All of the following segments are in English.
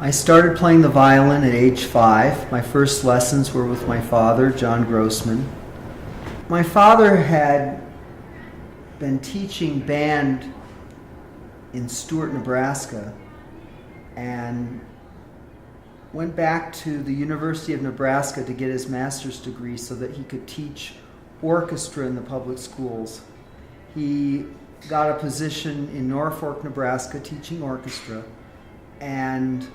I started playing the violin at age 5. My first lessons were with my father, John Grossman. My father had been teaching band in Stewart, Nebraska, and went back to the University of Nebraska to get his master's degree so that he could teach orchestra in the public schools. He got a position in Norfolk, Nebraska, teaching orchestra, and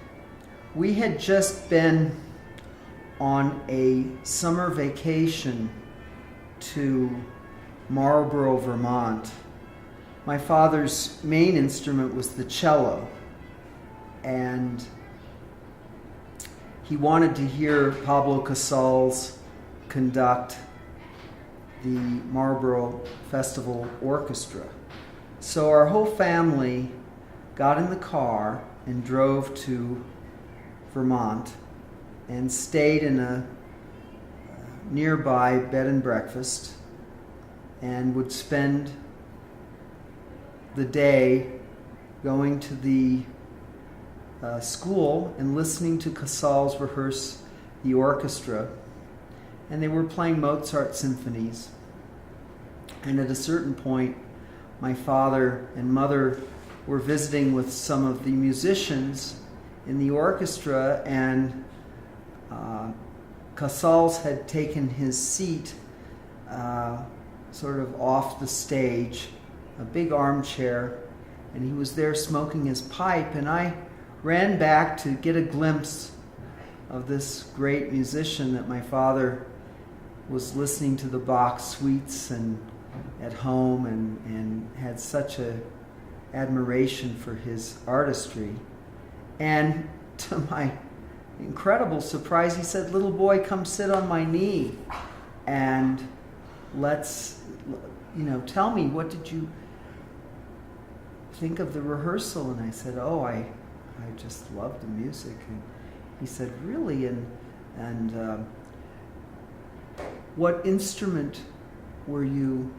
we had just been on a summer vacation to Marlborough, Vermont. My father's main instrument was the cello, and he wanted to hear Pablo Casals conduct the Marlborough Festival Orchestra. So our whole family got in the car and drove to Vermont and stayed in a nearby bed and breakfast and would spend the day going to the school and listening to Casals rehearse the orchestra. And they were playing Mozart symphonies. And at a certain point, my father and mother were visiting with some of the musicians in the orchestra, and Casals had taken his seat sort of off the stage, a big armchair, and he was there smoking his pipe, and I ran back to get a glimpse of this great musician that my father was listening to the Bach suites and at home, and had such a admiration for his artistry. And to my incredible surprise, he said, "Little boy, come sit on my knee and let's, tell me, what did you think of the rehearsal?" And I said, "Oh, I just loved the music." And he said, "Really? And what instrument were you,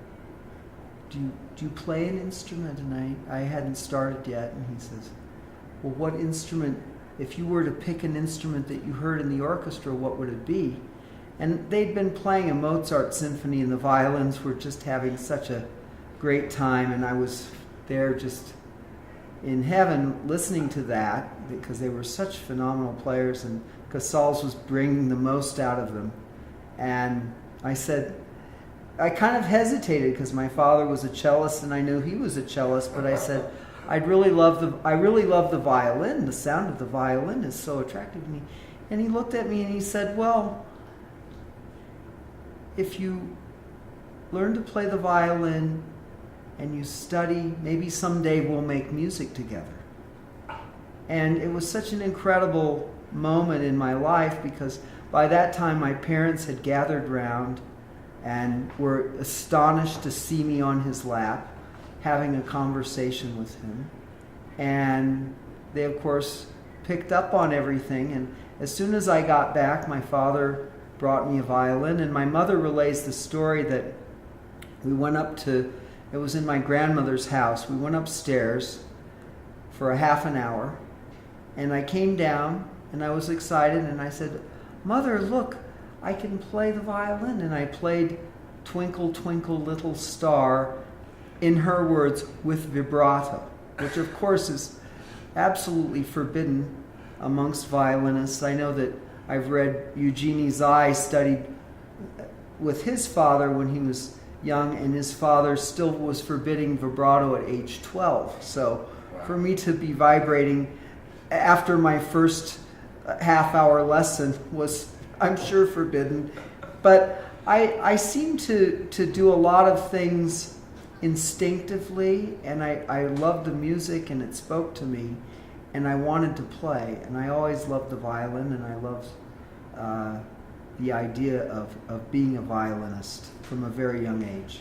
do you play an instrument?" And I hadn't started yet. And he says, "Well, what instrument, if you were to pick an instrument that you heard in the orchestra, what would it be?" And they'd been playing a Mozart symphony, and the violins were just having such a great time, and I was there just in heaven listening to that because they were such phenomenal players, and Casals was bringing the most out of them. And I said, I kind of hesitated because my father was a cellist and I knew he was a cellist, but I said, I really love the violin. The sound of the violin is so attractive to me. And he looked at me and he said, "Well, if you learn to play the violin and you study, maybe someday we'll make music together." And it was such an incredible moment in my life because by that time my parents had gathered round and were astonished to see me on his lap having a conversation with him. And they, of course, picked up on everything. And as soon as I got back, my father brought me a violin, and my mother relays the story that we went up to, it was in my grandmother's house. We went upstairs for a half an hour, and I came down, and I was excited, and I said, "Mother, look, I can play the violin." And I played "Twinkle, Twinkle, Little Star," in her words, with vibrato, which of course is absolutely forbidden amongst violinists. I know that I've read Eugenie Zai studied with his father when he was young, and his father still was forbidding vibrato at age 12. So for me to be vibrating after my first half-hour lesson was, I'm sure, forbidden. But I seem to do a lot of things instinctively, and I loved the music and it spoke to me, and I wanted to play, and I always loved the violin, and I loved the idea of being a violinist from a very young age.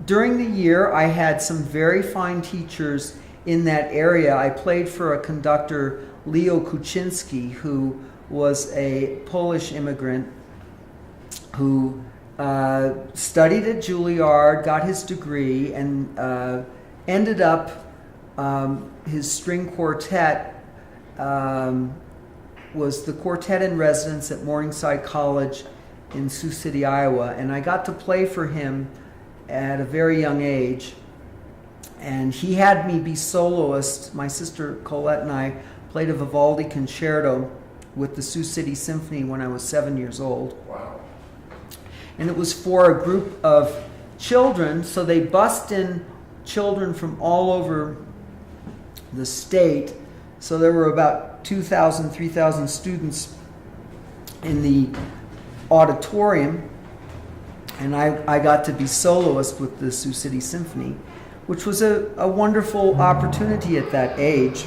During the year, I had some very fine teachers in that area. I played for a conductor, Leo Kuczynski, who was a Polish immigrant who studied at Juilliard, got his degree, and ended up his string quartet was the quartet in residence at Morningside College in Sioux City, Iowa, and I got to play for him at a very young age. And he had me be soloist. My sister Colette and I played a Vivaldi concerto with the Sioux City Symphony when I was 7 years old. Wow. And it was for a group of children, so they bussed in children from all over the state. So there were about 2,000, 3,000 students in the auditorium, and I got to be soloist with the Sioux City Symphony, which was a wonderful opportunity at that age.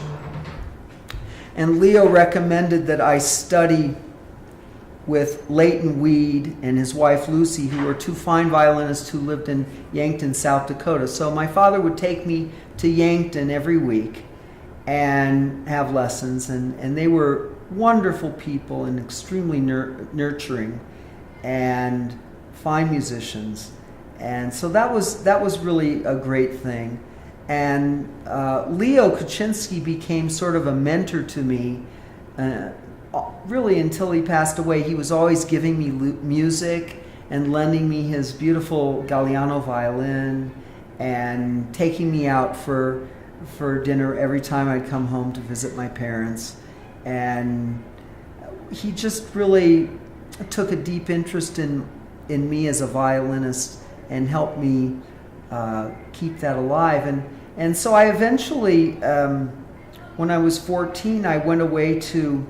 And Leo recommended that I study with Leighton Weed and his wife Lucy, who were two fine violinists who lived in Yankton, South Dakota. So my father would take me to Yankton every week and have lessons, and they were wonderful people and extremely nurturing and fine musicians. And so that was really a great thing. And Leo Kuczynski became sort of a mentor to me, really until he passed away. He was always giving me music and lending me his beautiful Galliano violin and taking me out for dinner every time I'd come home to visit my parents. And he just really took a deep interest in me as a violinist and helped me keep that alive. And so I eventually, when I was 14, I went away to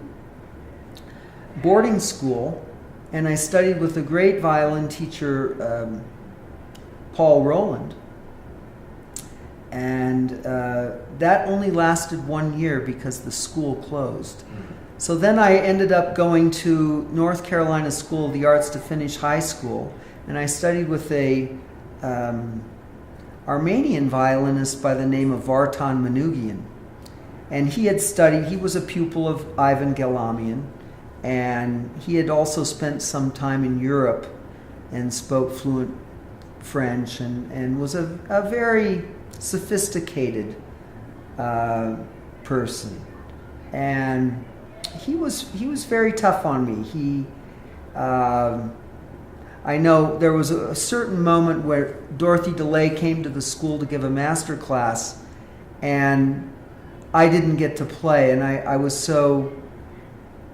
boarding school, and I studied with a great violin teacher, Paul Rowland. And that only lasted 1 year because the school closed. So then I ended up going to North Carolina School of the Arts to finish high school, and I studied with a Armenian violinist by the name of Vartan Manougian. And he was a pupil of Ivan Galamian, and he had also spent some time in Europe and spoke fluent French and was a very sophisticated person. And he was very tough on me. I know there was a certain moment where Dorothy DeLay came to the school to give a master class, and I didn't get to play, and I was so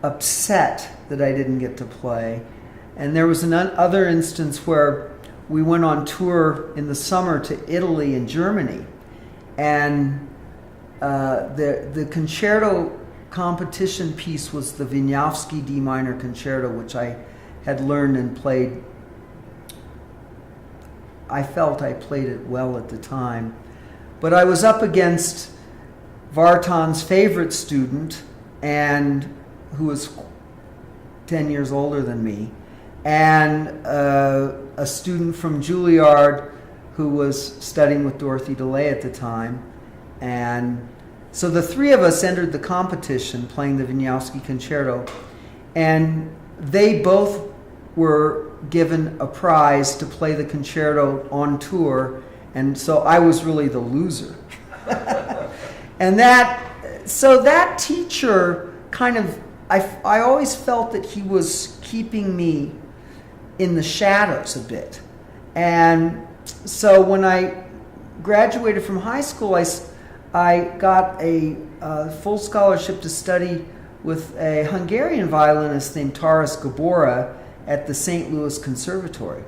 upset that I didn't get to play. And there was another instance where we went on tour in the summer to Italy and Germany, and the concerto competition piece was the Wieniawski D minor concerto, which I had learned and played. I felt I played it well at the time, but I was up against Vartan's favorite student, and who was 10 years older than me, and a student from Juilliard who was studying with Dorothy DeLay at the time. And so the three of us entered the competition playing the Wieniawski concerto, and they both were given a prize to play the concerto on tour, and so I was really the loser. And that teacher kind of, I always felt that he was keeping me in the shadows a bit. And so when I graduated from high school, I got a full scholarship to study with a Hungarian violinist named Taras Gabora at the St. Louis Conservatory.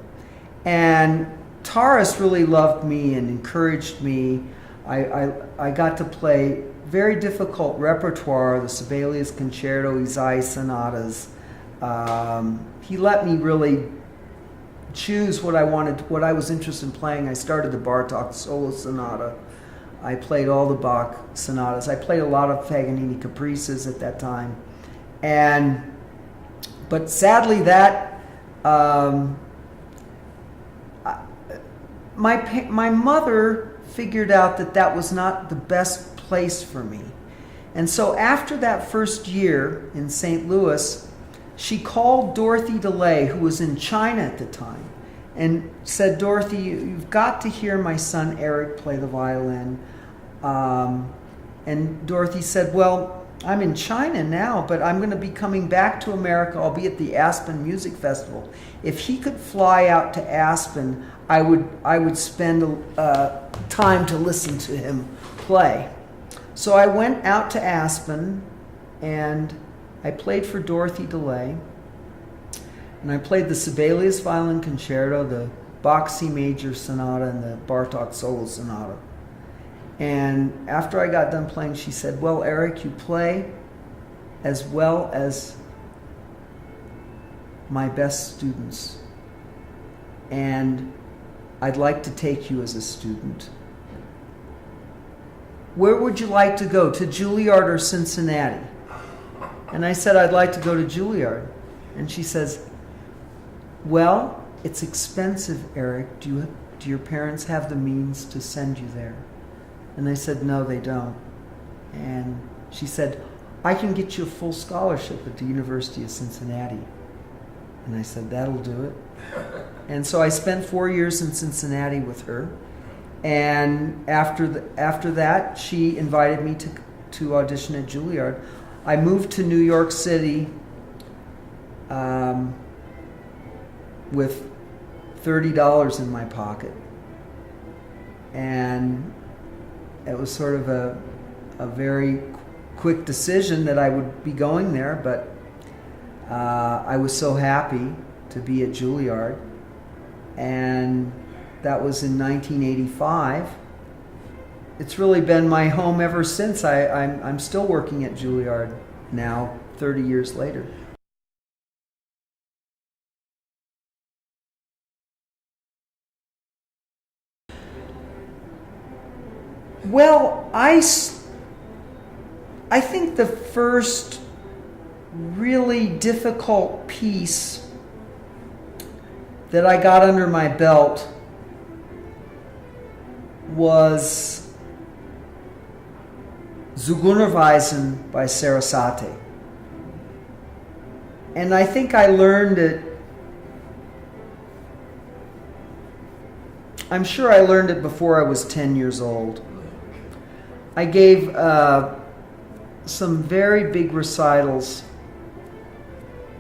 And Taras really loved me and encouraged me. I got to play very difficult repertoire, the Sibelius Concerto, Izai sonatas. He let me really choose what I wanted, what I was interested in playing. I started the Bartók solo sonata. I played all the Bach sonatas. I played a lot of Paganini caprices at that time. But sadly that my mother figured out that that was not the best place for me. And so after that first year in St. Louis, she called Dorothy DeLay, who was in China at the time, and said, Dorothy, you've got to hear my son Eric play the violin. And Dorothy said, well, I'm in China now, but I'm going to be coming back to America. I'll be at the Aspen Music Festival. If he could fly out to Aspen, I would spend time to listen to him play. So I went out to Aspen, and I played for Dorothy DeLay. And I played the Sibelius Violin Concerto, the Bach C Major Sonata, and the Bartók Solo Sonata. And after I got done playing, she said, well, Eric, you play as well as my best students. And I'd like to take you as a student. Where would you like to go, to Juilliard or Cincinnati? And I said, I'd like to go to Juilliard. And she says, well, it's expensive, Eric. Do your parents have the means to send you there? And I said, no, they don't. And she said, I can get you a full scholarship at the University of Cincinnati. And I said, that'll do it. And so I spent 4 years in Cincinnati with her. And after that, she invited me to audition at Juilliard. I moved to New York City with $30 in my pocket. And it was sort of a very quick decision that I would be going there, but I was so happy to be at Juilliard. And that was in 1985. It's really been my home ever since. I'm still working at Juilliard now, 30 years later. Well, I think the first really difficult piece that I got under my belt was Zugunnerweisen by Sarasate. And I think I learned it, I'm sure I learned it before I was 10 years old. I gave some very big recitals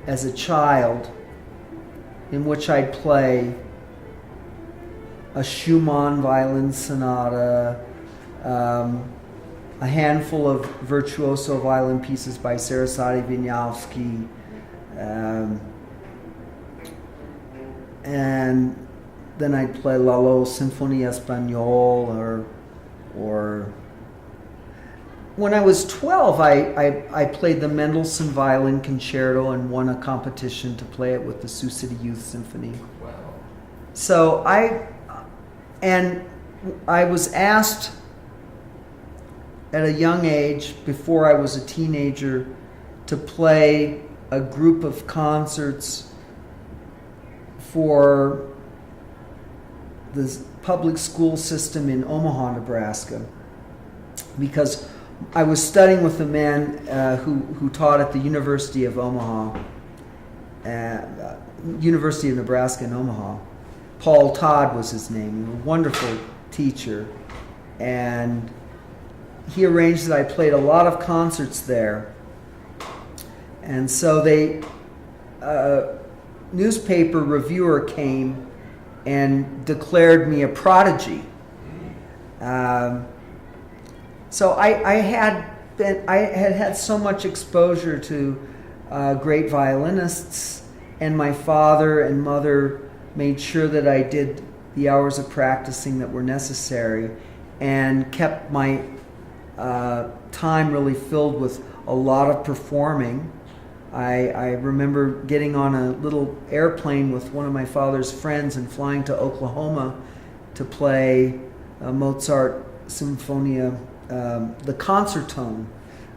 as a child in which I'd play a Schumann violin sonata, a handful of virtuoso violin pieces by Sarasate, Wieniawski, and then I'd play Lalo Sinfonia Español, or when I was 12, I played the Mendelssohn Violin Concerto and won a competition to play it with the Sioux City Youth Symphony. Wow. So I was asked at a young age, before I was a teenager, to play a group of concerts for the public school system in Omaha, Nebraska, because I was studying with a man who taught at the University of Omaha, University of Nebraska in Omaha. Paul Todd was his name. He was a wonderful teacher. And he arranged that I played a lot of concerts there. And so newspaper reviewer came and declared me a prodigy. So I had so much exposure to great violinists, and my father and mother made sure that I did the hours of practicing that were necessary, and kept my time really filled with a lot of performing. I remember getting on a little airplane with one of my father's friends and flying to Oklahoma to play Mozart Sinfonia, the concertone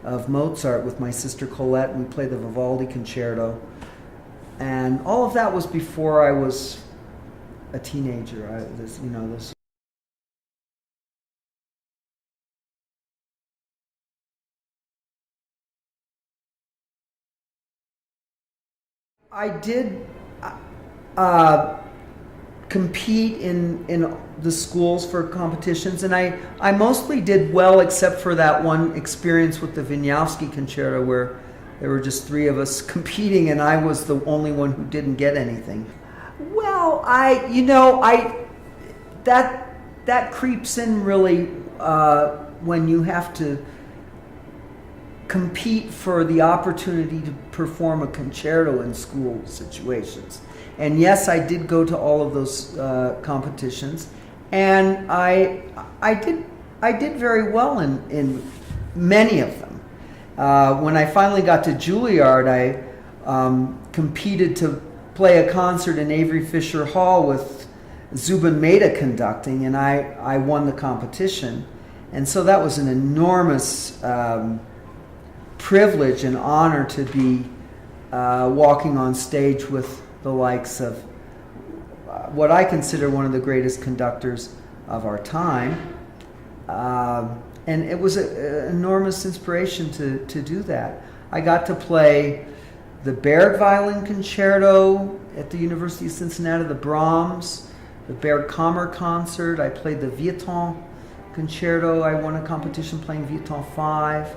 of Mozart with my sister Colette, and we played the Vivaldi Concerto. And all of that was before I was a teenager. This. I did compete in the schools for competitions, and I mostly did well except for that one experience with the Wieniawski concerto where there were just three of us competing and I was the only one who didn't get anything. Well, that creeps in really when you have to compete for the opportunity to perform a concerto in school situations. And yes, I did go to all of those competitions, and I did very well in many of them. When I finally got to Juilliard, I competed to play a concert in Avery Fisher Hall with Zubin Mehta conducting, and I won the competition. And so that was an enormous privilege and honor to be walking on stage with the likes of what I consider one of the greatest conductors of our time. And it was an enormous inspiration to do that. I got to play the Baird Violin Concerto at the University of Cincinnati, the Brahms, the Baird Kammer Concert. I played the Vieuxtemps Concerto. I won a competition playing Vieuxtemps 5.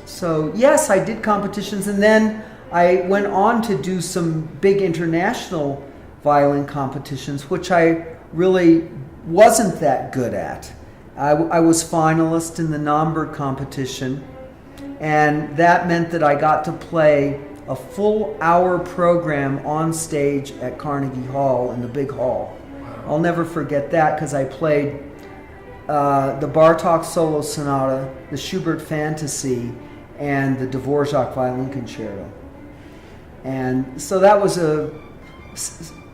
So yes, I did competitions, and then I went on to do some big international violin competitions, which I really wasn't that good at. I was finalist in the Naumburg competition, and that meant that I got to play a full hour program on stage at Carnegie Hall in the big hall. I'll never forget that because I played the Bartók Solo Sonata, the Schubert Fantasy, and the Dvorak Violin Concerto. And so that was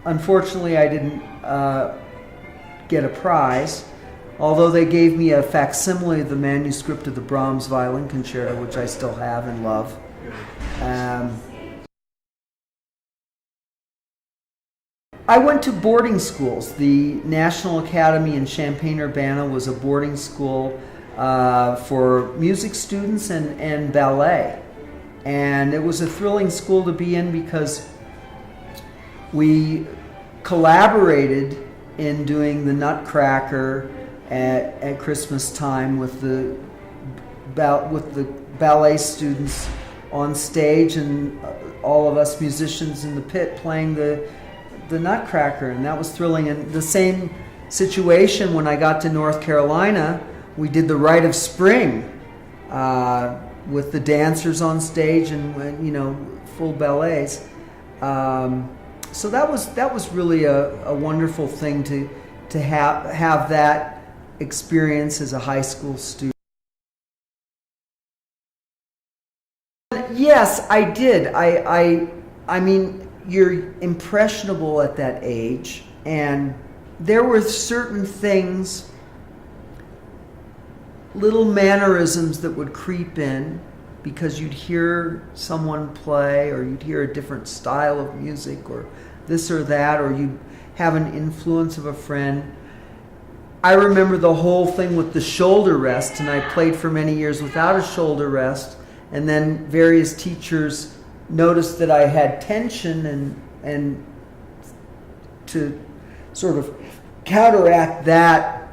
unfortunately I didn't get a prize, although they gave me a facsimile of the manuscript of the Brahms Violin Concerto, which I still have and love. I went to boarding schools. The National Academy in Champaign-Urbana was a boarding school for music students and ballet. And it was a thrilling school to be in because we collaborated in doing the Nutcracker at Christmas time with the ballet students on stage, and all of us musicians in the pit playing the Nutcracker, and that was thrilling. And the same situation when I got to North Carolina, we did the Rite of Spring with the dancers on stage and full ballets. So that was really a wonderful thing to have that experience as a high school student. Yes, I did. I mean, you're impressionable at that age, and there were certain things, little mannerisms that would creep in because you'd hear someone play, or you'd hear a different style of music, or this or that, or you'd have an influence of a friend. I remember the whole thing with the shoulder rest, and I played for many years without a shoulder rest, and then various teachers noticed that I had tension, and to sort of counteract that,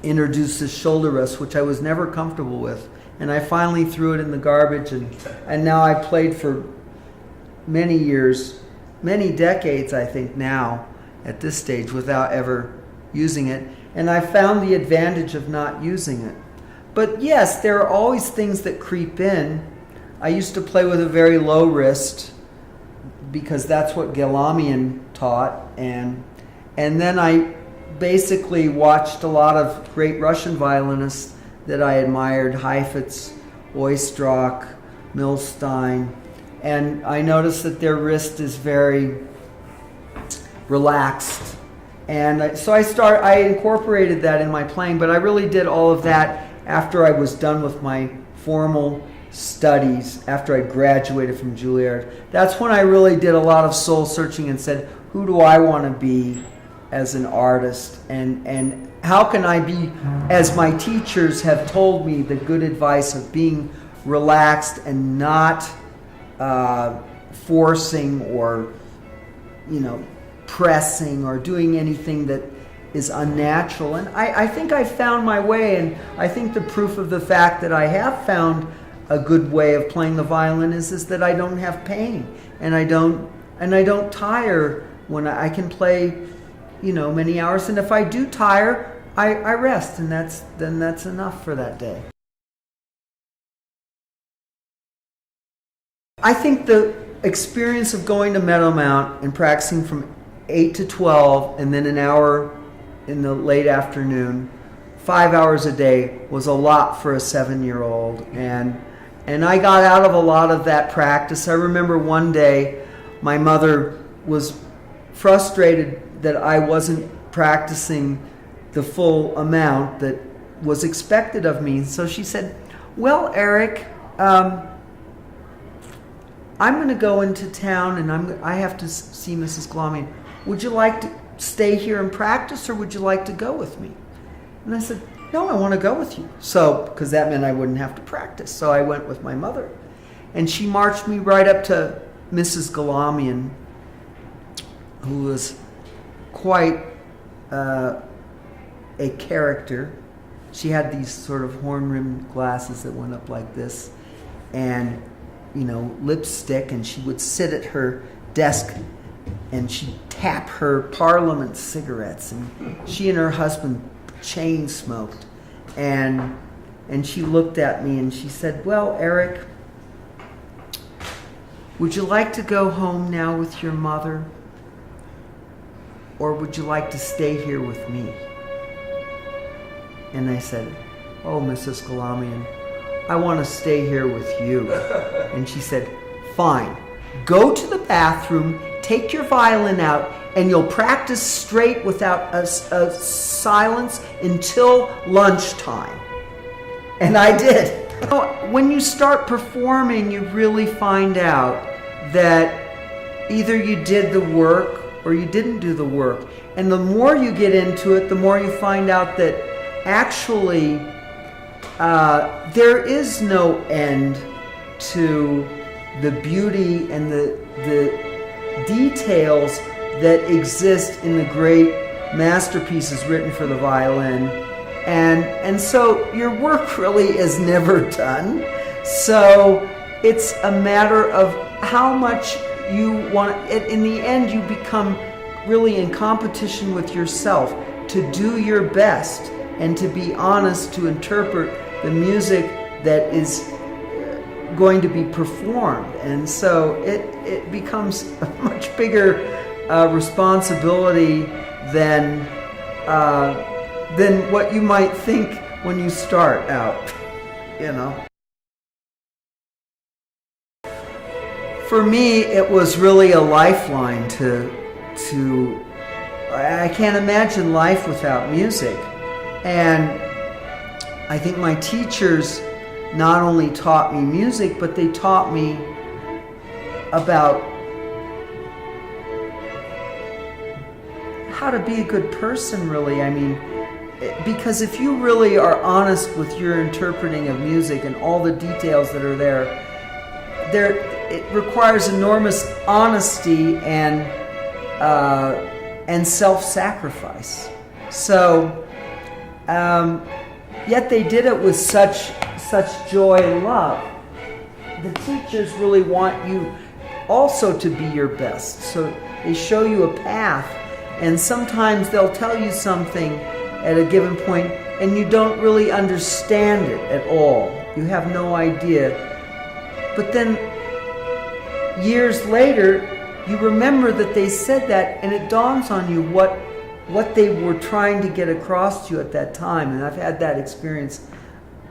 introduced the shoulder rest, which I was never comfortable with. And I finally threw it in the garbage, and now I played for many years, many decades, I think now, at this stage, without ever using it. And I found the advantage of not using it. But yes, there are always things that creep in. I used to play with a very low wrist because that's what Gelamian taught. And then I basically watched a lot of great Russian violinists that I admired, Heifetz, Oistrakh, Milstein, and I noticed that their wrist is very relaxed. And so I incorporated that in my playing, but I really did all of that after I was done with my formal studies after I graduated from Juilliard. That's when I really did a lot of soul searching and said, who do I want to be as an artist, and how can I be, as my teachers have told me, the good advice of being relaxed and not forcing or pressing or doing anything that is unnatural. And I think I found my way, and I think the proof of the fact that I have found a good way of playing the violin is that I don't have pain, and I don't tire when I can play many hours. And if I do tire, I rest, and that's enough for that day. I think the experience of going to Meadowmount and practicing from 8 to 12 and then an hour in the late afternoon, 5 hours a day, was a lot for a 7-year-old. And I got out of a lot of that practice. I remember one day my mother was frustrated that I wasn't practicing the full amount that was expected of me. So she said, well, Eric, I'm going to go into town and I have to see Mrs. Glommian. Would you like to stay here and practice, or would you like to go with me? And I said, no, I want to go with you. So, because that meant I wouldn't have to practice. So I went with my mother. And she marched me right up to Mrs. Glommian, who was quite a character. She had these sort of horn-rimmed glasses that went up like this, and lipstick, and she would sit at her desk and she'd tap her Parliament cigarettes, and she and her husband chain smoked, and she looked at me and she said, well, Eric, would you like to go home now with your mother, or would you like to stay here with me? And I said, oh, Mrs. Glommian, I want to stay here with you. And she said, fine, go to the bathroom, take your violin out, and you'll practice straight without a silence until lunchtime. And I did. When you start performing, you really find out that either you did the work or you didn't do the work. And the more you get into it, the more you find out that actually there is no end to the beauty and the details that exist in the great masterpieces written for the violin. And so your work really is never done. So it's a matter of how much you want. In the end, you become really in competition with yourself to do your best and to be honest, to interpret the music that is going to be performed. And so it becomes a much bigger responsibility than what you might think when you start out, For me, it was really a lifeline to I can't imagine life without music. And I think my teachers not only taught me music, but they taught me about how to be a good person, really. I mean, because if you really are honest with your interpreting of music and all the details that are there, it requires enormous honesty and self-sacrifice. So, yet they did it with such joy and love. The teachers really want you also to be your best. So they show you a path, and sometimes they'll tell you something at a given point and you don't really understand it at all. You have no idea. But then years later, you remember that they said that, and it dawns on you what they were trying to get across to you at that time. And I've had that experience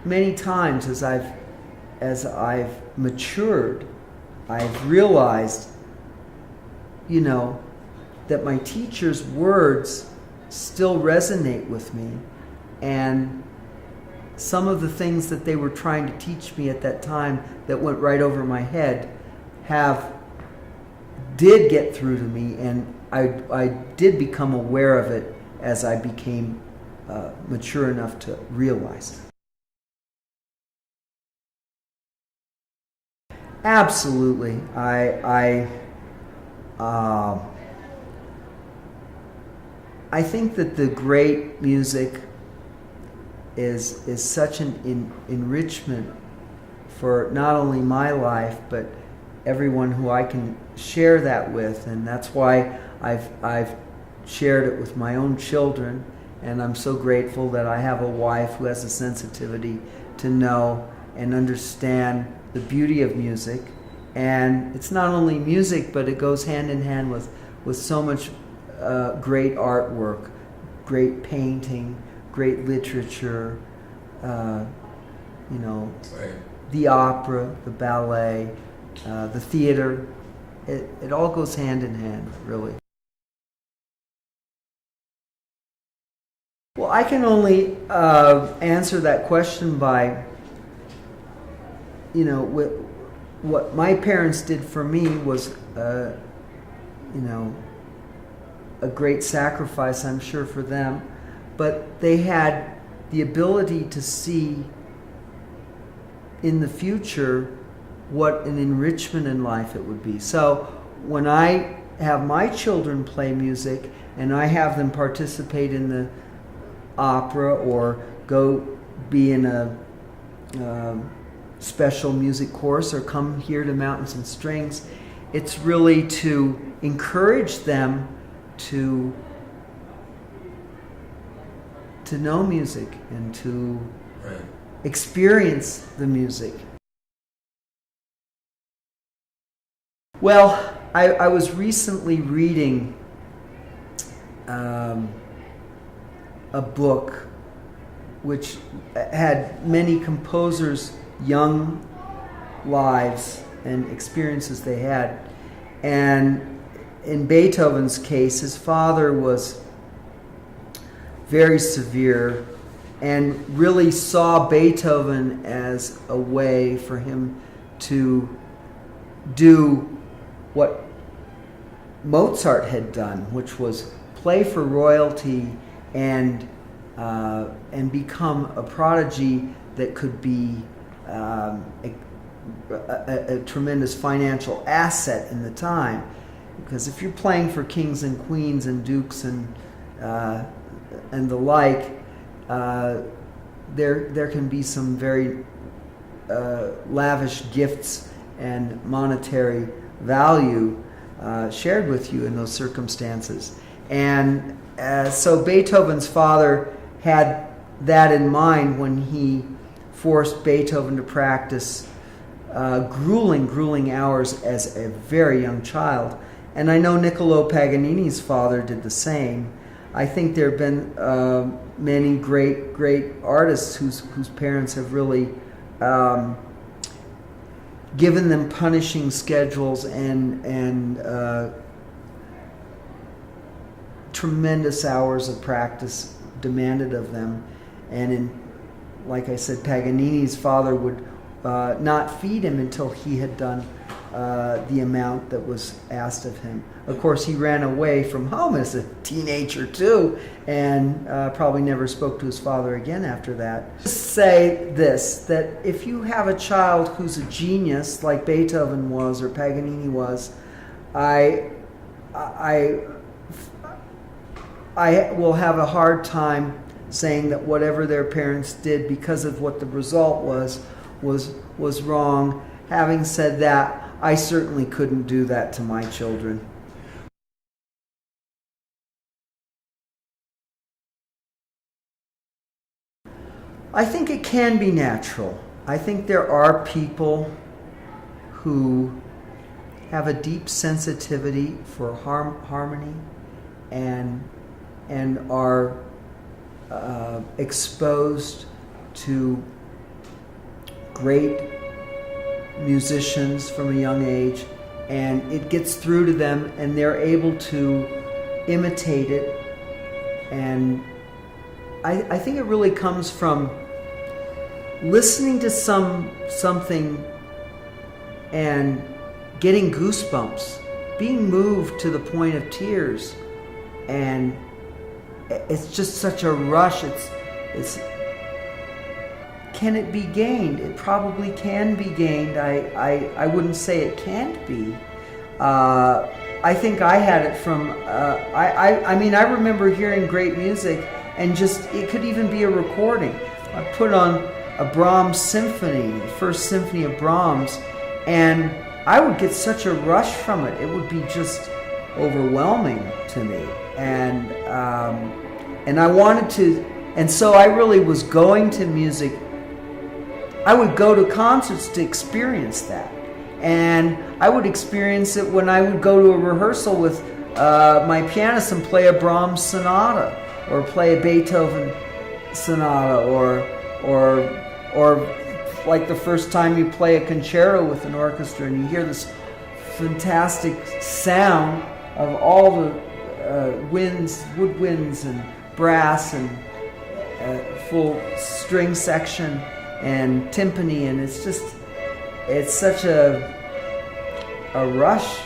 many times as I've matured. I've realized, that my teacher's words still resonate with me, and some of the things that they were trying to teach me at that time that went right over my head did get through to me, and I did become aware of it as I became mature enough to realize it. Absolutely. I think that the great music is such an enrichment for not only my life, but everyone who I can share that with, and that's why I've shared it with my own children, and I'm so grateful that I have a wife who has a sensitivity to know and understand the beauty of music. And it's not only music, but it goes hand in hand with so much great artwork, great painting, great literature, Right. the opera, the ballet, the theater. It all goes hand in hand, really. Well, I can only answer that question by, what my parents did for me was, a great sacrifice, I'm sure, for them. But they had the ability to see in the future what an enrichment in life it would be. So when I have my children play music and I have them participate in the opera or go be in a special music course or come here to Mountains and Strings, it's really to encourage them to know music and to Right. experience the music. Well, I was recently reading a book which had many composers' young lives and experiences they had. And in Beethoven's case, his father was very severe and really saw Beethoven as a way for him to do what Mozart had done, which was play for royalty and become a prodigy that could be a tremendous financial asset in the time. Because if you're playing for kings and queens and dukes and the like, there can be some very lavish gifts and monetary value shared with you in those circumstances. And so Beethoven's father had that in mind when he forced Beethoven to practice grueling hours as a very young child. And I know Niccolò Paganini's father did the same. I think there have been many great artists whose parents have really given them punishing schedules and tremendous hours of practice demanded of them. And like I said, Paganini's father would not feed him until he had done the amount that was asked of him. Of course, he ran away from home as a teenager too, and probably never spoke to his father again after that. Just say this, that if you have a child who's a genius like Beethoven was or Paganini was, I will have a hard time saying that whatever their parents did because of what the result was wrong. Having said that, I certainly couldn't do that to my children. I think it can be natural. I think there are people who have a deep sensitivity for harmony and are exposed to great musicians from a young age, and it gets through to them and they're able to imitate it. And I think it really comes from listening to something and getting goosebumps, being moved to the point of tears, and it's just such a rush. It's can it be gained? It probably can be gained. I wouldn't say it can't be. I think I had it from, I mean, I remember hearing great music, and just, it could even be a recording. I put on a Brahms symphony, the first symphony of Brahms, and I would get such a rush from it. It would be just overwhelming to me. And I wanted to, and so I really was going to music. I would go to concerts to experience that. And I would experience it when I would go to a rehearsal with my pianist and play a Brahms sonata, or play a Beethoven sonata, or like the first time you play a concerto with an orchestra and you hear this fantastic sound of all the winds, woodwinds and brass and full string section and timpani, and it's such a rush.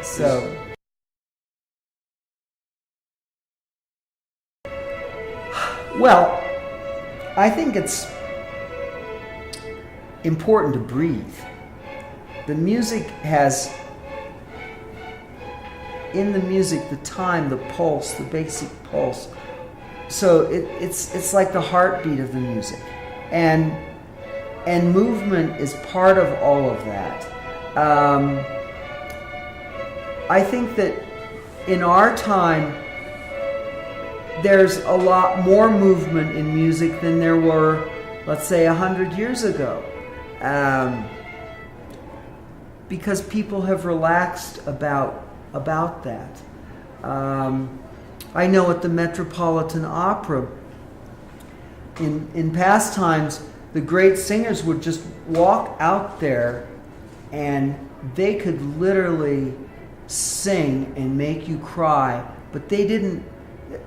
So well, I think it's important to breathe. The music has, in the music, the time, the pulse, the basic pulse. So it's like the heartbeat of the music, and movement is part of all of that. I think that in our time, there's a lot more movement in music than there were, let's say, 100 years ago, because people have relaxed about that. I know at the Metropolitan Opera, in past times, the great singers would just walk out there and they could literally sing and make you cry, but they didn't,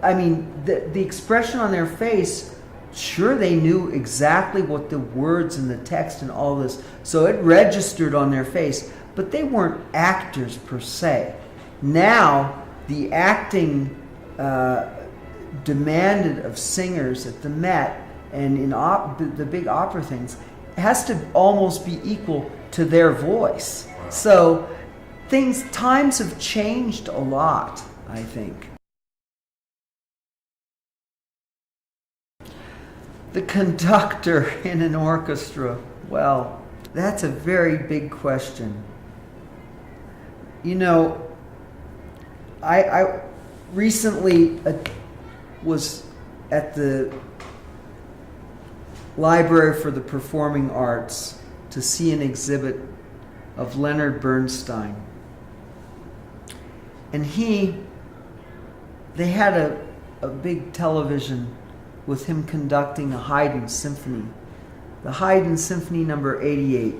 I mean, the expression on their face, sure, they knew exactly what the words and the text and all this, so it registered on their face, but they weren't actors per se. Now, the acting demanded of singers at the Met and in the big opera things has to almost be equal to their voice. So times have changed a lot, I think. The conductor in an orchestra, well, that's a very big question. You know, I recently was at the Library for the Performing Arts to see an exhibit of Leonard Bernstein. And they had a big television with him conducting a Haydn symphony, the Haydn Symphony number 88,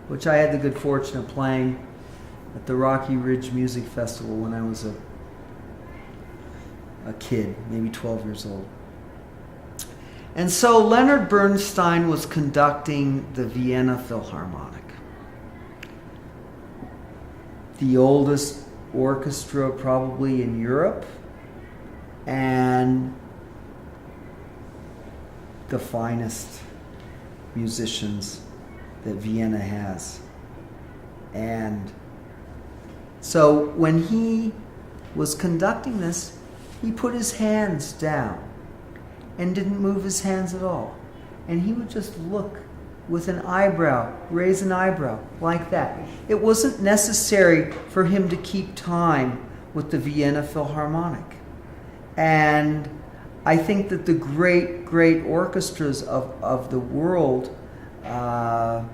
which I had the good fortune of playing at the Rocky Ridge Music Festival when I was a kid, maybe 12 years old. And so Leonard Bernstein was conducting the Vienna Philharmonic, the oldest orchestra probably in Europe, and the finest musicians that Vienna has. And so when he was conducting this, he put his hands down and didn't move his hands at all. And he would just look with an eyebrow, raise an eyebrow, like that. It wasn't necessary for him to keep time with the Vienna Philharmonic. And I think that the great, great orchestras of the world, the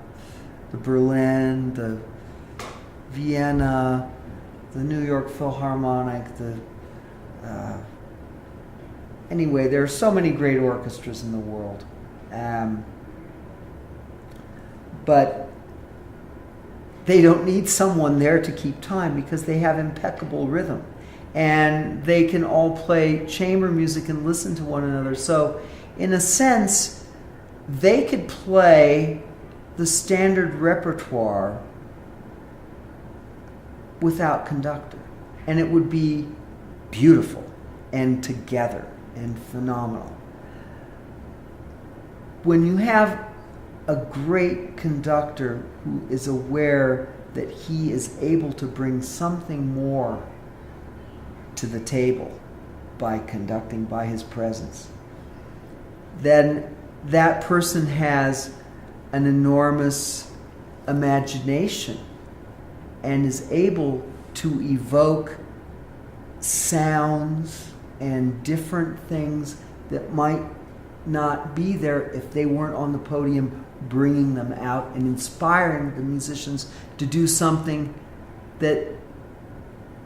Berlin, the Vienna, the New York Philharmonic, anyway, there are so many great orchestras in the world. But they don't need someone there to keep time because they have impeccable rhythm. And they can all play chamber music and listen to one another. So in a sense, they could play the standard repertoire without conductor, and it would be beautiful and together and phenomenal. When you have a great conductor who is aware that he is able to bring something more to the table by conducting, by his presence, then that person has an enormous imagination and is able to evoke sounds and different things that might not be there if they weren't on the podium bringing them out and inspiring the musicians to do something that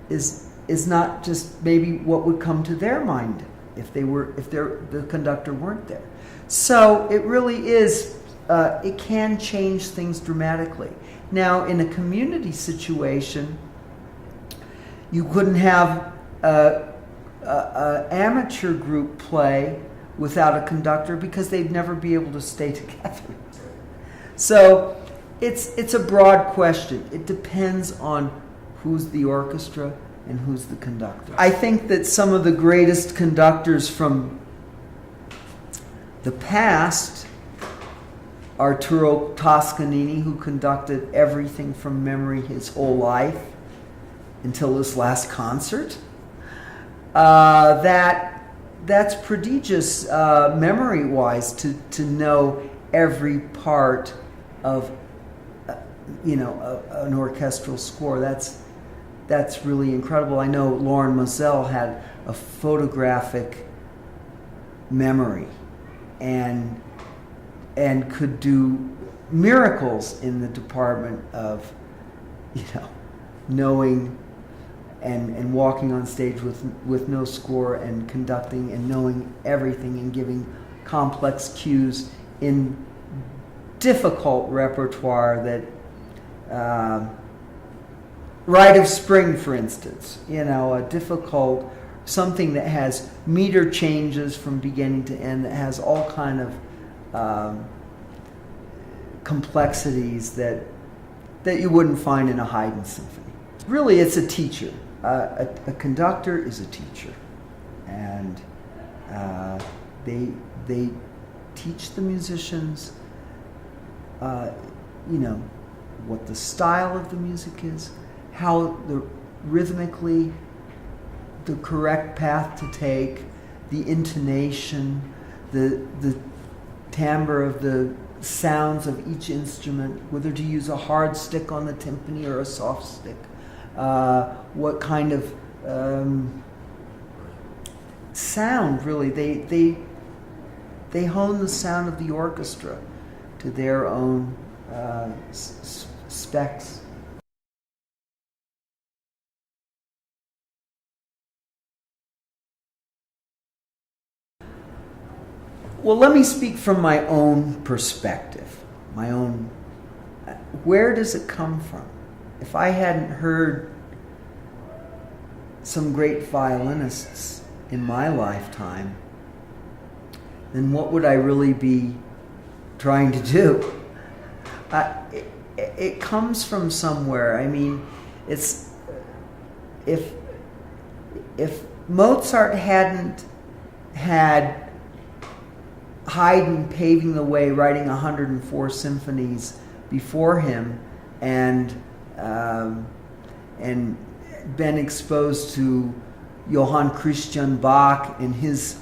is not just maybe what would come to their mind if the conductor weren't there. So it really is, it can change things dramatically. Now, in a community situation, you couldn't have an amateur group play without a conductor because they'd never be able to stay together. So it's a broad question. It depends on who's the orchestra and who's the conductor. I think that some of the greatest conductors from the past, Arturo Toscanini, who conducted everything from memory his whole life until his last concert. That's prodigious memory-wise to know every part of an orchestral score. That's really incredible. I know Lauren Moselle had a photographic memory and could do miracles in the department of knowing and walking on stage with no score and conducting and knowing everything and giving complex cues in difficult repertoire that Rite of Spring, for instance, a difficult, something that has meter changes from beginning to end, that has all kind of complexities that you wouldn't find in a Haydn symphony. Really, it's a teacher. A conductor is a teacher, and they teach the musicians, what the style of the music is, how rhythmically the correct path to take, the intonation, the timbre of the sounds of each instrument, whether to use a hard stick on the timpani or a soft stick, what kind of sound, really. They hone the sound of the orchestra to their own specs. Well, let me speak from my own perspective, where does it come from? If I hadn't heard some great violinists in my lifetime, then what would I really be trying to do? It comes from somewhere. I mean, it's if Mozart hadn't had Haydn paving the way, writing 104 symphonies before him, and been exposed to Johann Christian Bach and his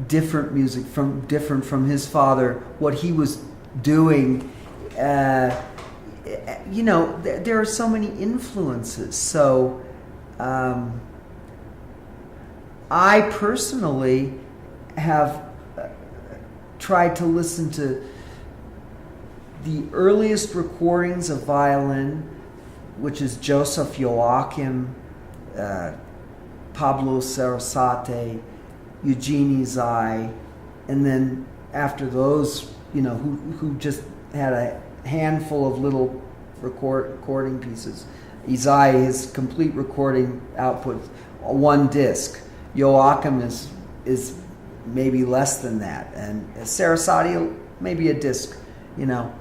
different music different from his father, what he was doing. There are so many influences. So I personally have tried to listen to the earliest recordings of violin, which is Joseph Joachim, Pablo Sarasate, Eugenie Zai, and then after those, who just had a handful of little recording pieces. Zai, his complete recording output, one disc. Joachim is maybe less than that. And Sarasate, maybe a disc, you know.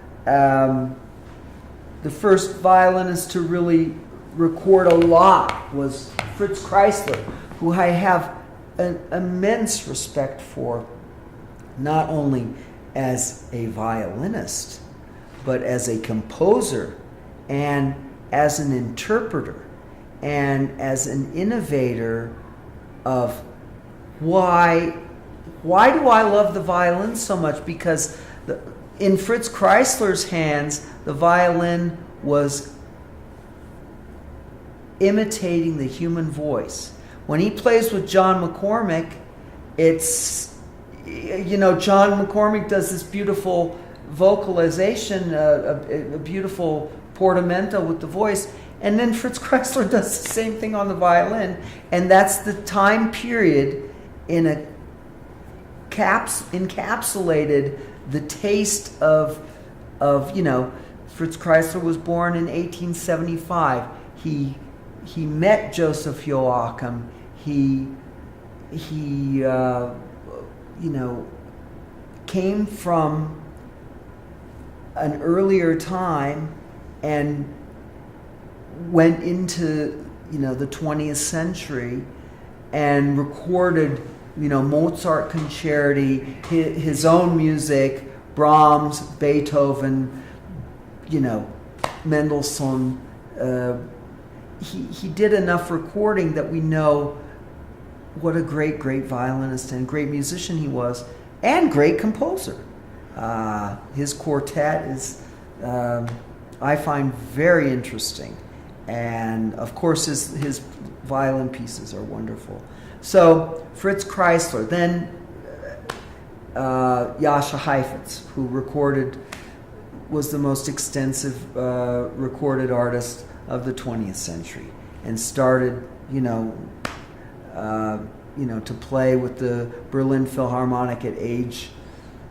The first violinist to really record a lot was Fritz Kreisler, who I have an immense respect for, not only as a violinist, but as a composer and as an interpreter and as an innovator of why do I love the violin so much? Because in Fritz Kreisler's hands, the violin was imitating the human voice. When he plays with John McCormick, it's, you know, John McCormick does this beautiful vocalization, a beautiful portamento with the voice, and then Fritz Kreisler does the same thing on the violin, and that's the time period in a encapsulated the taste of you know, Fritz Kreisler was born in 1875. He met Joseph Joachim. He you know, came from an earlier time and went into, you know, the 20th century and recorded, you know, Mozart concerti, his own music, Brahms, Beethoven, you know, Mendelssohn. He did enough recording that we know what a great violinist and great musician he was, and great composer. His quartet is, I find, very interesting. And of course his violin pieces are wonderful. So Fritz Kreisler, then Jascha Heifetz, who was the most extensive recorded artist of the 20th century, and started, you know, to play with the Berlin Philharmonic at age,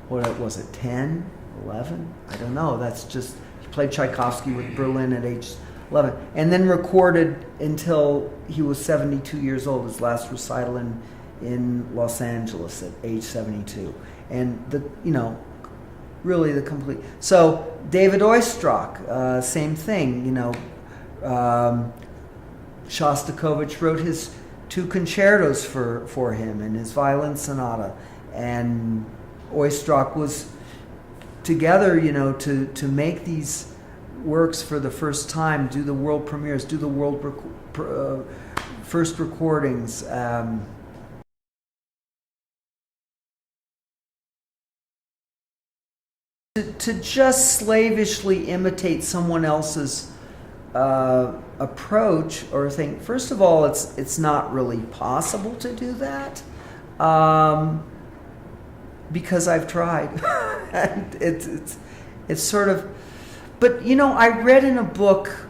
what was it, 10, 11? I don't know. That's just, he played Tchaikovsky with Berlin at age 11, and then recorded until he was 72 years old, his last recital in Los Angeles at age 72. And really the complete. So David Oistrakh, same thing, Shostakovich wrote his 2 concertos for him and his violin sonata, and Oistrakh was together, to make these works for the first time, do the world premieres, do the world first recordings. To just slavishly imitate someone else's approach or think, first of all, it's not really possible to do that, because I've tried. And it's sort of, but I read in a book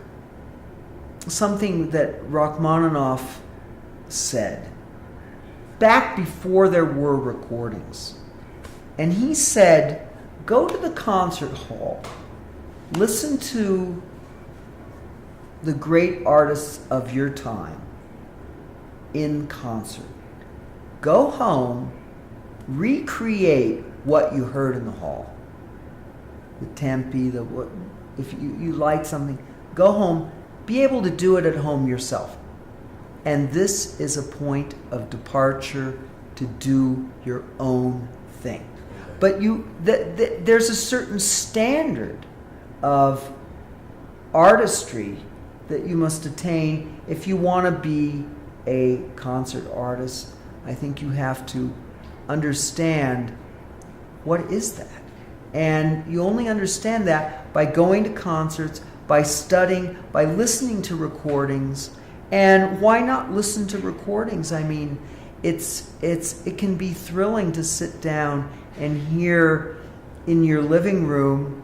something that Rachmaninoff said back before there were recordings, and he said, go to the concert hall, listen to the great artists of your time in concert. Go home, recreate what you heard in the hall. The tempi, if you like something, go home, be able to do it at home yourself. And this is a point of departure to do your own thing. But there's a certain standard of artistry that you must attain if you want to be a concert artist. I think you have to understand what is that. And you only understand that by going to concerts, by studying, by listening to recordings. And why not listen to recordings? I mean, it can be thrilling to sit down and hear in your living room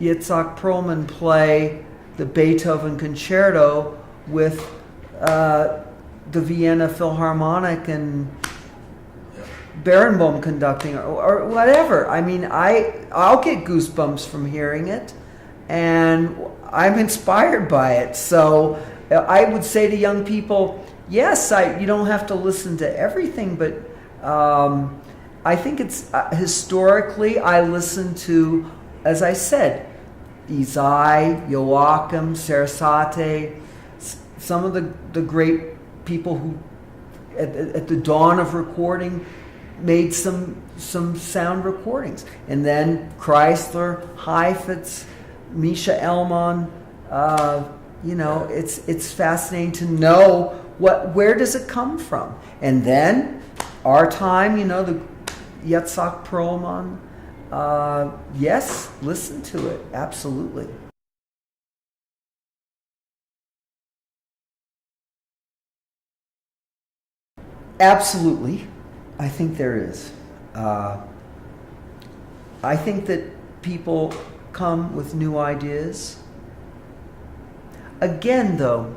Yitzhak Perlman play the Beethoven Concerto with the Vienna Philharmonic and Barenboim conducting, or whatever. I mean, I'll get goosebumps from hearing it, and I'm inspired by it. So I would say to young people, yes, you don't have to listen to everything, but I think it's historically, I listen to, as I said, Izai, Joachim, Sarasate, some of the great people who, at the dawn of recording, made some sound recordings. And then Chrysler, Heifetz, Misha Elman, it's fascinating to know where does it come from. And then our time, the Yitzhak Perlman, yes, listen to it, absolutely. Absolutely, I think there is. I think that people come with new ideas. Again, though,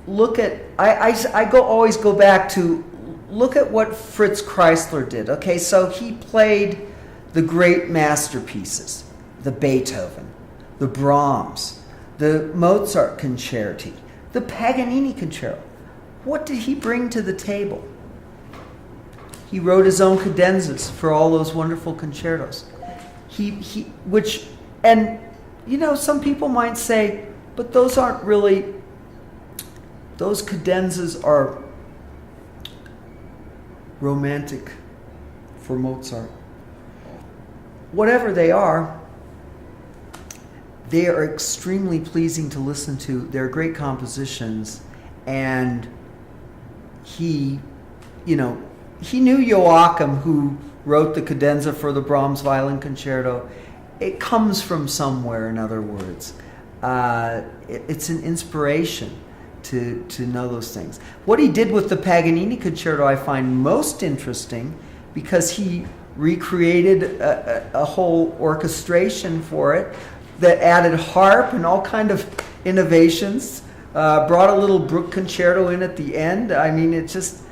look at, always go back to, look at what Fritz Kreisler did. Okay, so he played the great masterpieces, the Beethoven, the Brahms, the Mozart concerti, the Paganini concerto. What did he bring to the table? He wrote his own cadenzas for all those wonderful concertos. Some people might say, but those aren't really, those cadenzas are romantic for Mozart. Whatever they are extremely pleasing to listen to. They're great compositions, and he knew Joachim, who wrote the cadenza for the Brahms Violin Concerto. It comes from somewhere, in other words. It's an inspiration to know those things. What he did with the Paganini Concerto I find most interesting, because he recreated a whole orchestration for it that added harp and all kind of innovations, brought a little Bruch Concerto in at the end. I mean, it just,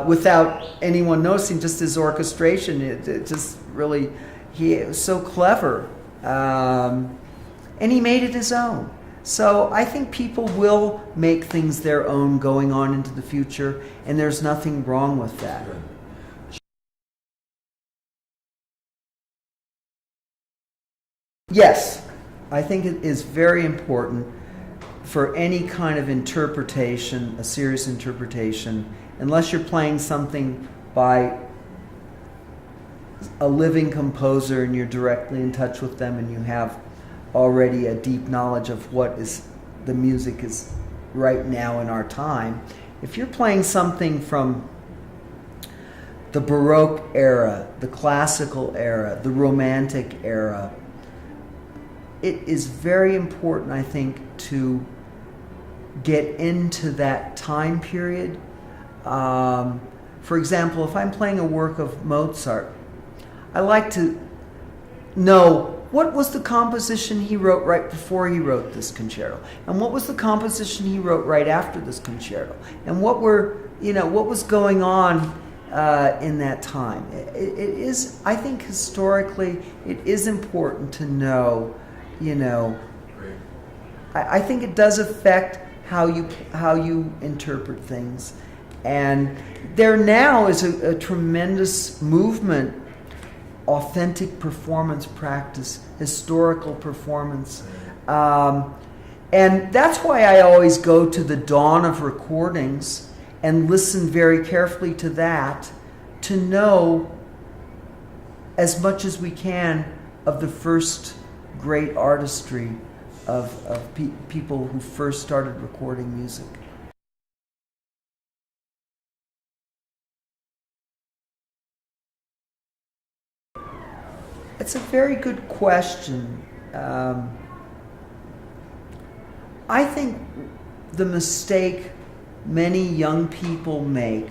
without anyone noticing, just his orchestration, it just really, he was so clever. And he made it his own. So I think people will make things their own going on into the future, and there's nothing wrong with that. Yes, I think it is very important for any kind of interpretation, a serious interpretation, unless you're playing something by a living composer and you're directly in touch with them and you have already a deep knowledge of what is the music is right now in our time. If you're playing something from the Baroque era, the classical era, the Romantic era, it is very important, I think, to get into that time period. For example, if I'm playing a work of Mozart, I like to know what was the composition he wrote right before he wrote this concerto, and what was the composition he wrote right after this concerto, and what was going on in that time. It is, I think, historically, it is important to know. I think it does affect how you interpret things, and there now is a tremendous movement. Authentic performance practice, historical performance. And that's why I always go to the dawn of recordings and listen very carefully to that, to know as much as we can of the first great artistry of people who first started recording music. It's a very good question. I think the mistake many young people make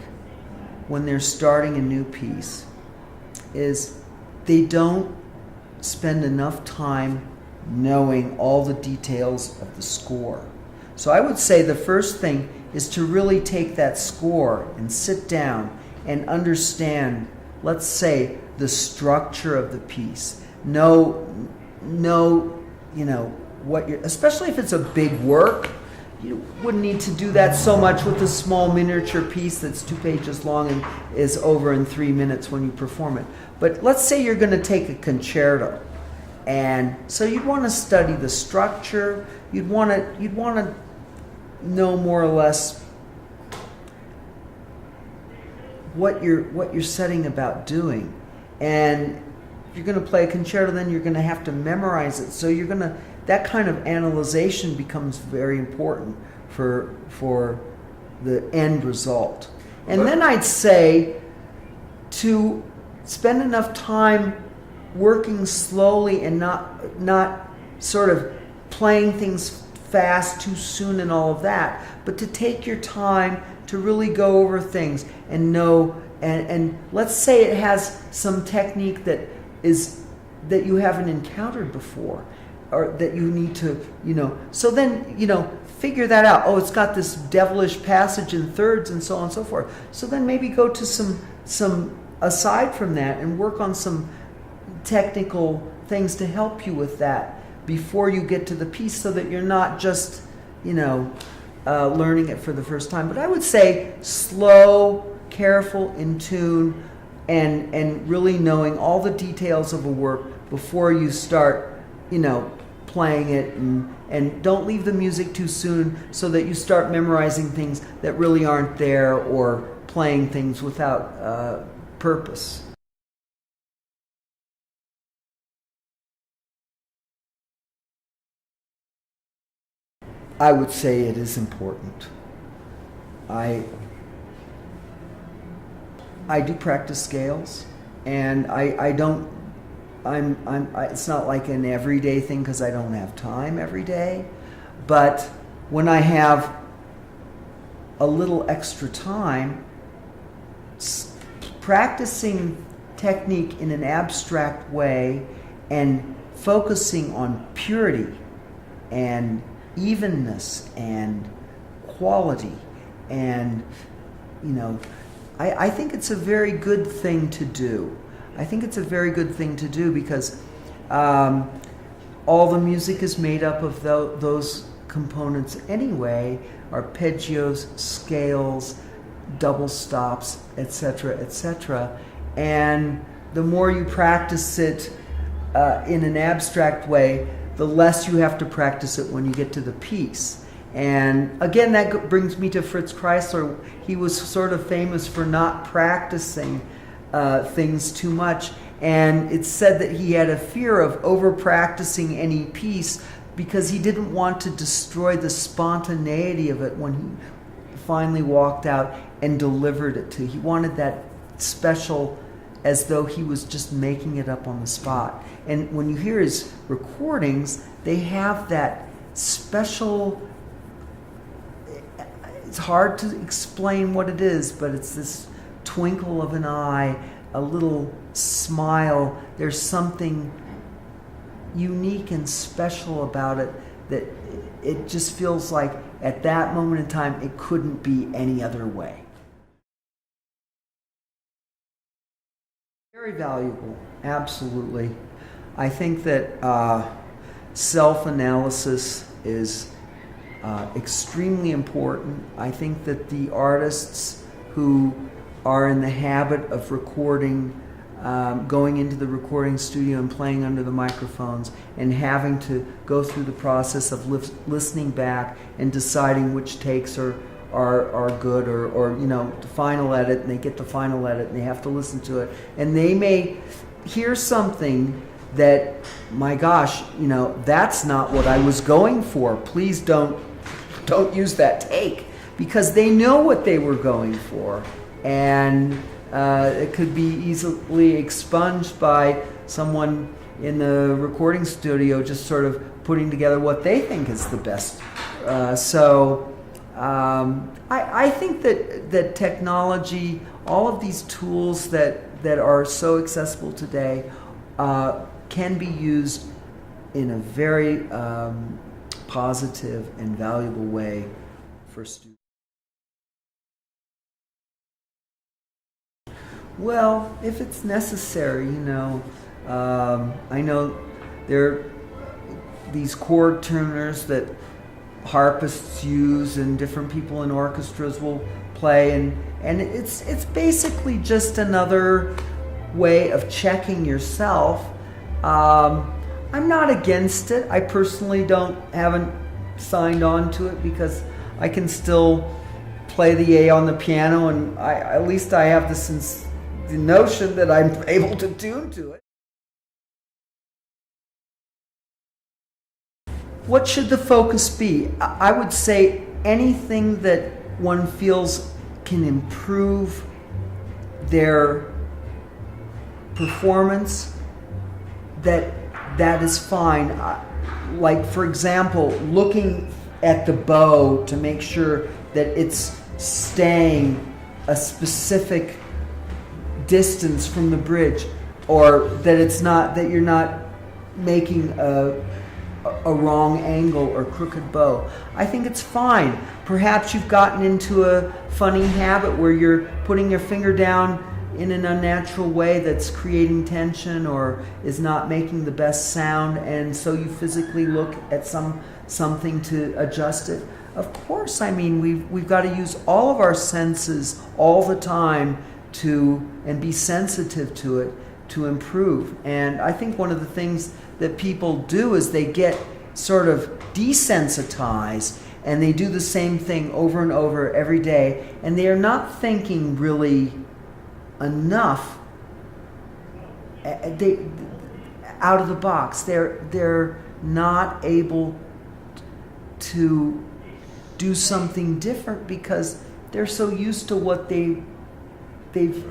when they're starting a new piece is they don't spend enough time knowing all the details of the score. So I would say the first thing is to really take that score and sit down and understand, let's say, the structure of the piece. Know, what you're, especially if it's a big work, you wouldn't need to do that so much with a small miniature piece that's 2 pages long and is over in 3 minutes when you perform it. But let's say you're going to take a concerto, and so you'd want to study the structure. You'd want to know more or less what you're setting about doing. And if you're going to play a concerto, then you're going to have to memorize it. So that kind of analyzation becomes very important for the end result. And then I'd say to spend enough time working slowly and not sort of playing things fast too soon and all of that, but to take your time to really go over things and know, and let's say it has some technique that you haven't encountered before, or that you need to, so then, figure that out. Oh, it's got this devilish passage in thirds and so on and so forth. So then maybe go to some aside from that and work on some technical things to help you with that before you get to the piece, so that you're not just, learning it for the first time. But I would say slow, careful, in tune, and really knowing all the details of a work before you start, playing it, and don't leave the music too soon so that you start memorizing things that really aren't there, or playing things without purpose. I would say it is important. I do practice scales, and it's not like an everyday thing because I don't have time every day. But when I have a little extra time, practicing technique in an abstract way and focusing on purity and evenness and quality, and I think it's a very good thing to do. I think it's a very good thing to do because all the music is made up of those components anyway: arpeggios, scales, double stops, etc., etc. And the more you practice it in an abstract way, the less you have to practice it when you get to the piece. And again, that brings me to Fritz Kreisler. He was sort of famous for not practicing things too much, and it's said that he had a fear of over-practicing any piece because he didn't want to destroy the spontaneity of it when he finally walked out and delivered it to. He wanted that special, as though he was just making it up on the spot. And when you hear his recordings, they have that special, it's hard to explain what it is, but it's this twinkle of an eye, a little smile. There's something unique and special about it that it just feels like at that moment in time it couldn't be any other way. Very valuable, absolutely. I think that self-analysis is extremely important. I think that the artists who are in the habit of recording, going into the recording studio and playing under the microphones and having to go through the process of listening back and deciding which takes are good, or the final edit, and they get the final edit and they have to listen to it, and they may hear something that, my gosh, that's not what I was going for. Please don't use that take, because they know what they were going for, and it could be easily expunged by someone in the recording studio just sort of putting together what they think is the best. I think that technology, all of these tools that are so accessible today, can be used in a very positive and valuable way for students. Well, if it's necessary, I know there are these chord tuners that harpists use and different people in orchestras will play, and it's basically just another way of checking yourself. I'm not against it. I personally haven't signed on to it because I can still play the A on the piano, and at least I have the notion that I'm able to tune to it. What should the focus be? I would say anything that one feels can improve their performance, that is fine. Like, for example, looking at the bow to make sure that it's staying a specific distance from the bridge, or that you're not making a wrong angle or crooked bow. I think it's fine. Perhaps you've gotten into a funny habit where you're putting your finger down in an unnatural way that's creating tension or is not making the best sound, and so you physically look at something to adjust it. Of course, I mean, we've got to use all of our senses all the time and be sensitive to it to improve. And I think one of the things that people do is they get sort of desensitized and they do the same thing over and over every day, and they are not thinking really enough out of the box. They're not able to do something different because they're so used to what they've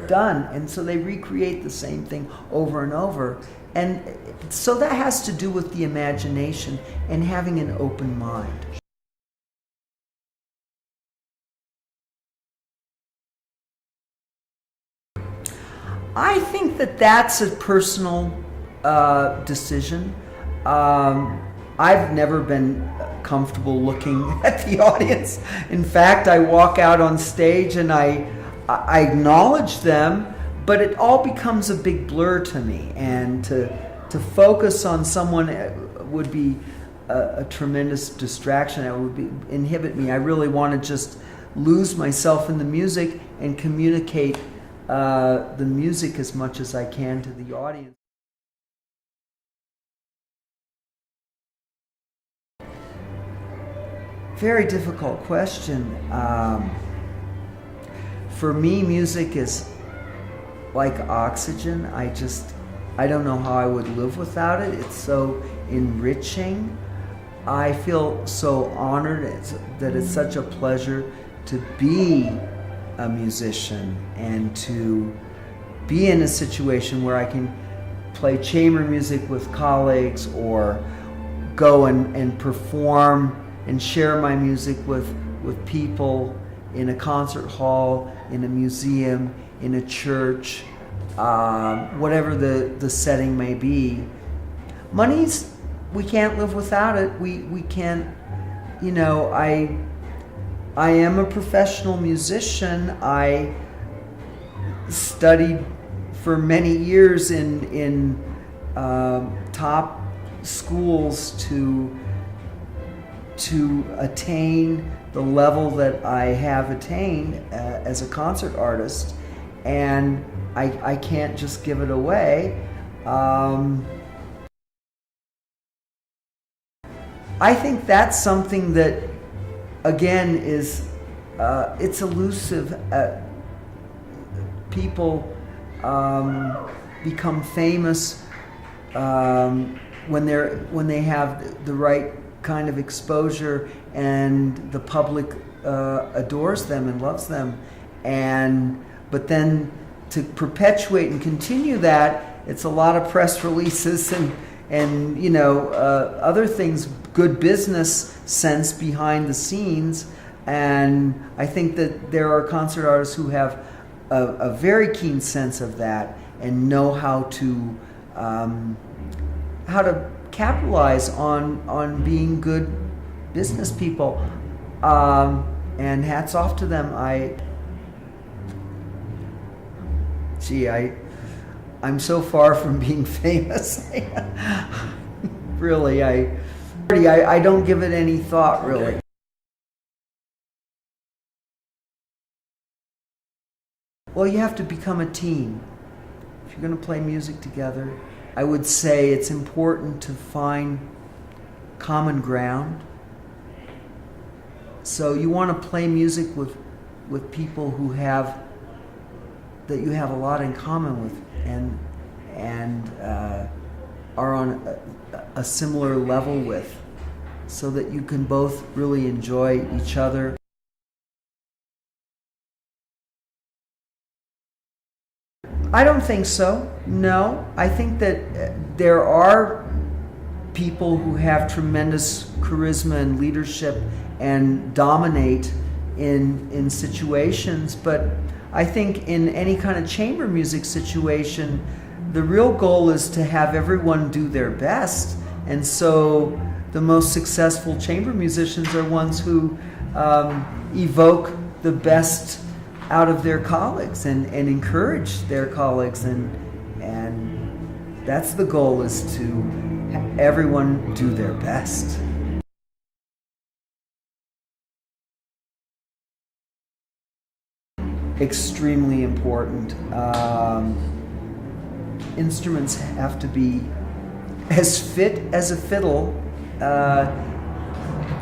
done, and so they recreate the same thing over and over. And so that has to do with the imagination and having an open mind. I think that's a personal decision. I've never been comfortable looking at the audience. In fact, I walk out on stage and I acknowledge them, but it all becomes a big blur to me. And to focus on someone would be a tremendous distraction. It would inhibit me. I really want to just lose myself in the music and communicate the music as much as I can to the audience. Very difficult question. For me, music is like oxygen. I don't know how I would live without it. It's so enriching. I feel so honored that it's such a pleasure to be a musician and to be in a situation where I can play chamber music with colleagues or go and perform and share my music with people in a concert hall, in a museum, in a church, whatever the setting may be. We can't live without it. We can't, I am a professional musician. I studied for many years in top schools to attain the level that I have attained as a concert artist, and I can't just give it away. I think that's something that, again, is it's elusive. People become famous when they have the right kind of exposure and the public adores them and loves them. But then to perpetuate and continue that, it's a lot of press releases and other things, good business sense behind the scenes. And I think that there are concert artists who have a very keen sense of that and know how to capitalize on being good business people. And hats off to them. I'm so far from being famous. Really, I don't give it any thought, really. Well, you have to become a team. If you're going to play music together, I would say it's important to find common ground. So you want to play music with people who that you have a lot in common with, and are on a similar level with, so that you can both really enjoy each other. I don't think so. No, I think that there are people who have tremendous charisma and leadership and dominate in situations, but I think in any kind of chamber music situation, the real goal is to have everyone do their best. And so the most successful chamber musicians are ones who evoke the best out of their colleagues and encourage their colleagues, and that's the goal, is to have everyone do their best. Extremely important. Instruments have to be as fit as a fiddle.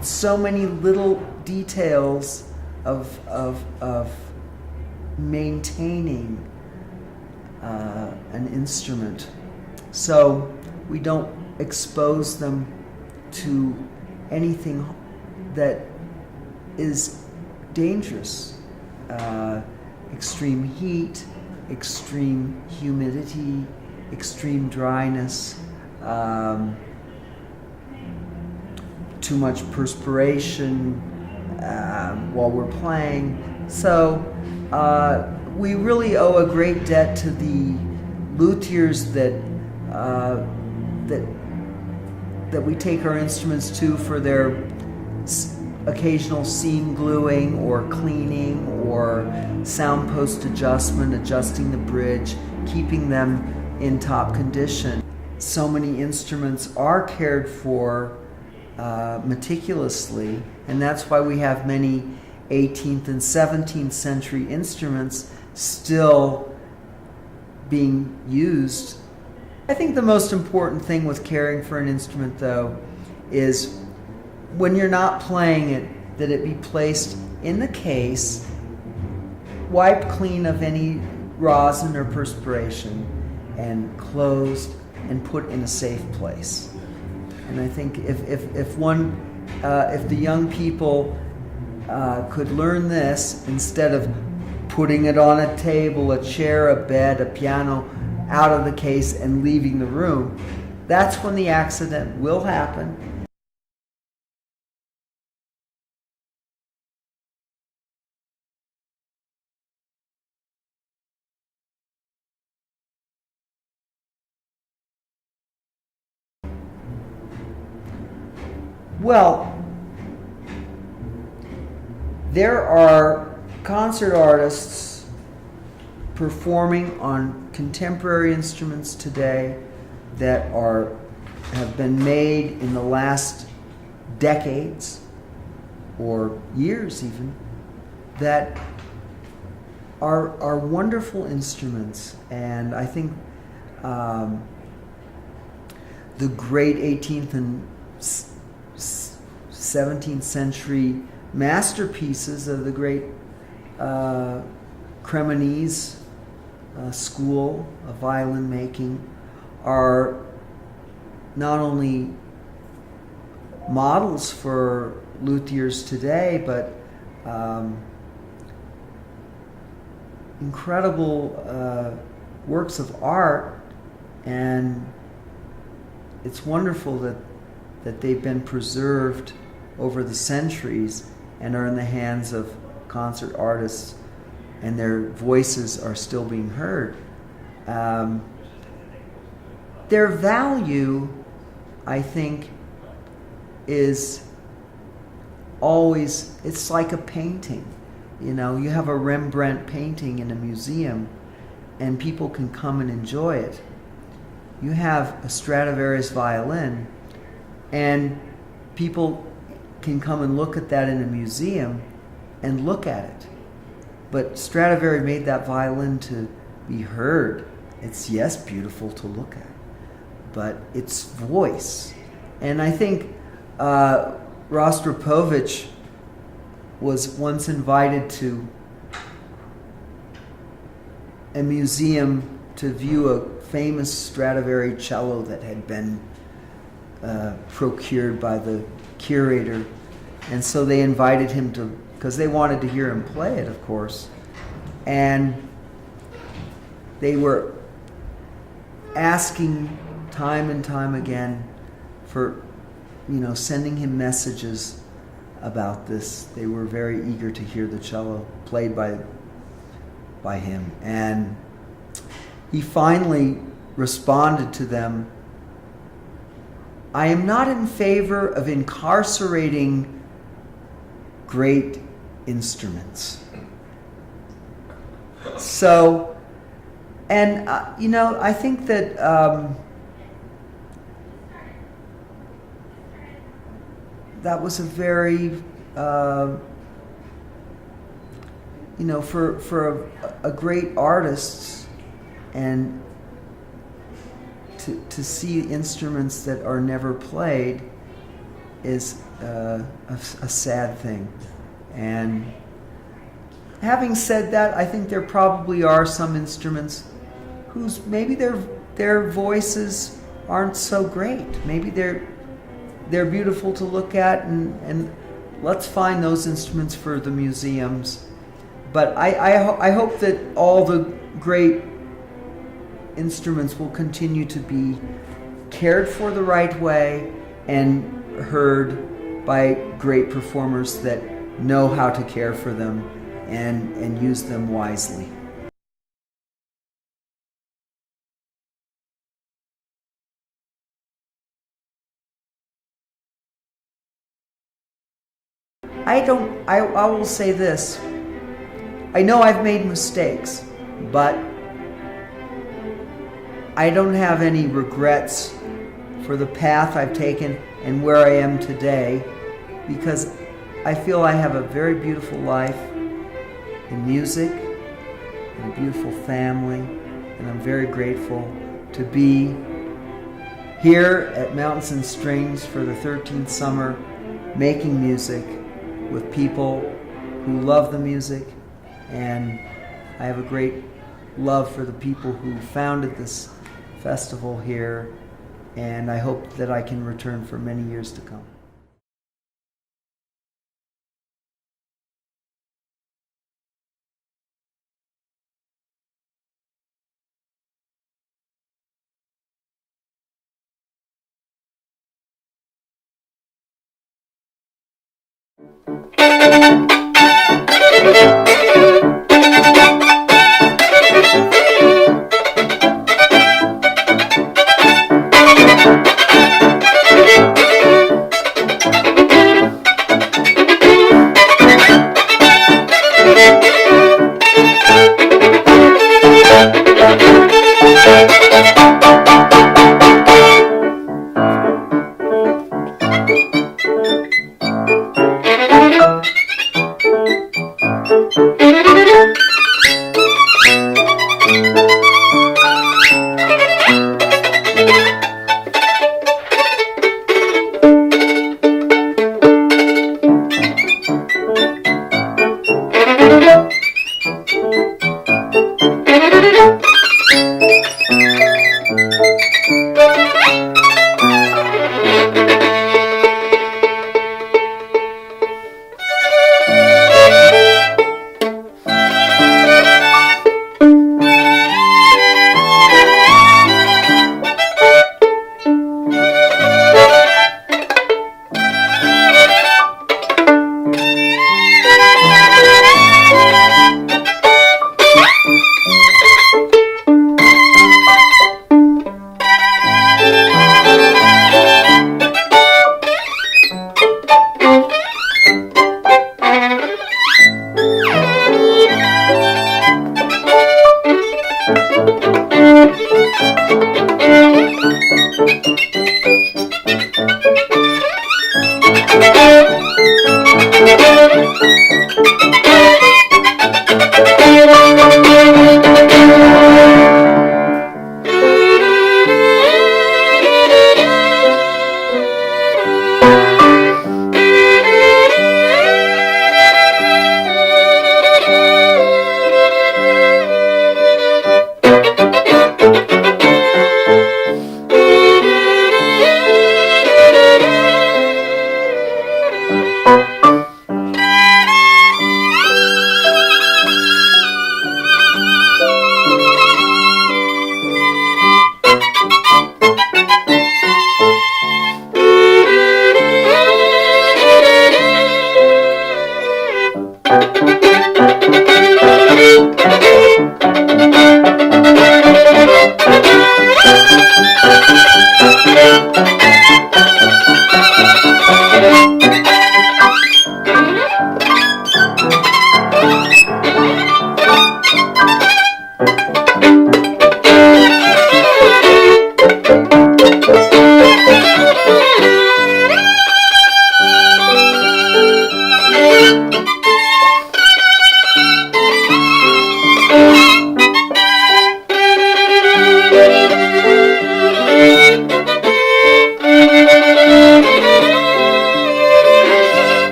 So many little details of maintaining an instrument, so we don't expose them to anything that is dangerous. Extreme heat, extreme humidity, extreme dryness, too much perspiration while we're playing. So we really owe a great debt to the luthiers that we take our instruments to for their occasional seam gluing or cleaning or sound post adjustment, adjusting the bridge, keeping them in top condition. So many instruments are cared for meticulously, and that's why we have many 18th and 17th century instruments still being used. I think the most important thing with caring for an instrument, though, is when you're not playing it, that it be placed in the case, wiped clean of any rosin or perspiration, and closed and put in a safe place. And I think if the young people could learn this, instead of putting it on a table, a chair, a bed, a piano, out of the case and leaving the room, that's when the accident will happen. Well, there are concert artists performing on contemporary instruments today that have been made in the last decades or years even, that are wonderful instruments. And I think the great 18th and 17th century masterpieces of the great Cremonese school of violin making are not only models for luthiers today, but incredible works of art, and it's wonderful that they've been preserved over the centuries and are in the hands of concert artists, and their voices are still being heard. Their value, I think, is always, it's like a painting. You know, you have a Rembrandt painting in a museum and people can come and enjoy it. You have a Stradivarius violin and people can come and look at that in a museum and look at it But Stradivari made that violin to be heard. It's, yes, beautiful to look at, but its voice. And I think Rostropovich was once invited to a museum to view a famous Stradivari cello that had been procured by the curator. And so they invited him to, because they wanted to hear him play it, of course. And they were asking time and time again for, sending him messages about this. They were very eager to hear the cello played by him. And he finally responded to them, "I am not in favor of incarcerating great instruments." So, and I think that that was a very, for a great artist, and to see instruments that are never played is a sad thing. And having said that, I think there probably are some instruments whose maybe their voices aren't so great. Maybe they're beautiful to look at, and let's find those instruments for the museums. But I hope that all the great instruments will continue to be cared for the right way and heard by great performers that know how to care for them and use them wisely. I will say this. I know I've made mistakes, but I don't have any regrets for the path I've taken and where I am today, because I feel I have a very beautiful life in music and a beautiful family, and I'm very grateful to be here at Mountains and Strings for the 13th summer, making music with people who love the music, and I have a great love for the people who founded this festival here, and I hope that I can return for many years to come.